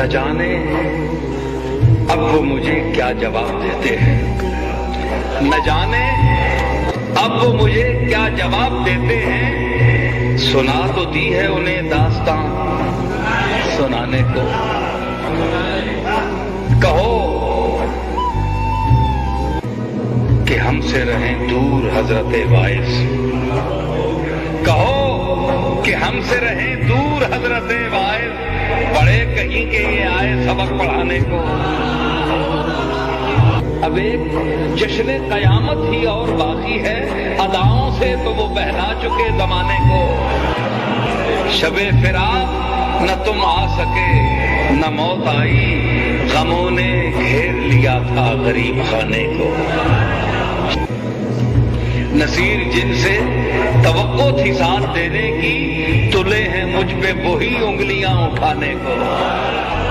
نہ جانے اب وہ مجھے کیا جواب دیتے ہیں، نہ جانے اب وہ مجھے کیا جواب دیتے ہیں، سنا تو دی ہے انہیں داستان سنانے کو، کہو کہ ہم سے رہیں دور حضرت واعظ، کہو کہ ہم سے رہیں دور حضرت واعظ، بڑے کہیں کہ یہ آئے سبق پڑھانے کو۔ اب ایک جشن قیامت ہی اور باقی ہے، اداؤں سے تو وہ بہلا چکے زمانے کو، شب فراق نہ تم آ سکے نہ موت آئی، غموں نے گھیر لیا تھا غریب خانے کو، نصیر جن سے توقع تھی ساتھ دینے کی، تلے ہیں مجھ پہ وہی انگلیاں اٹھانے کو۔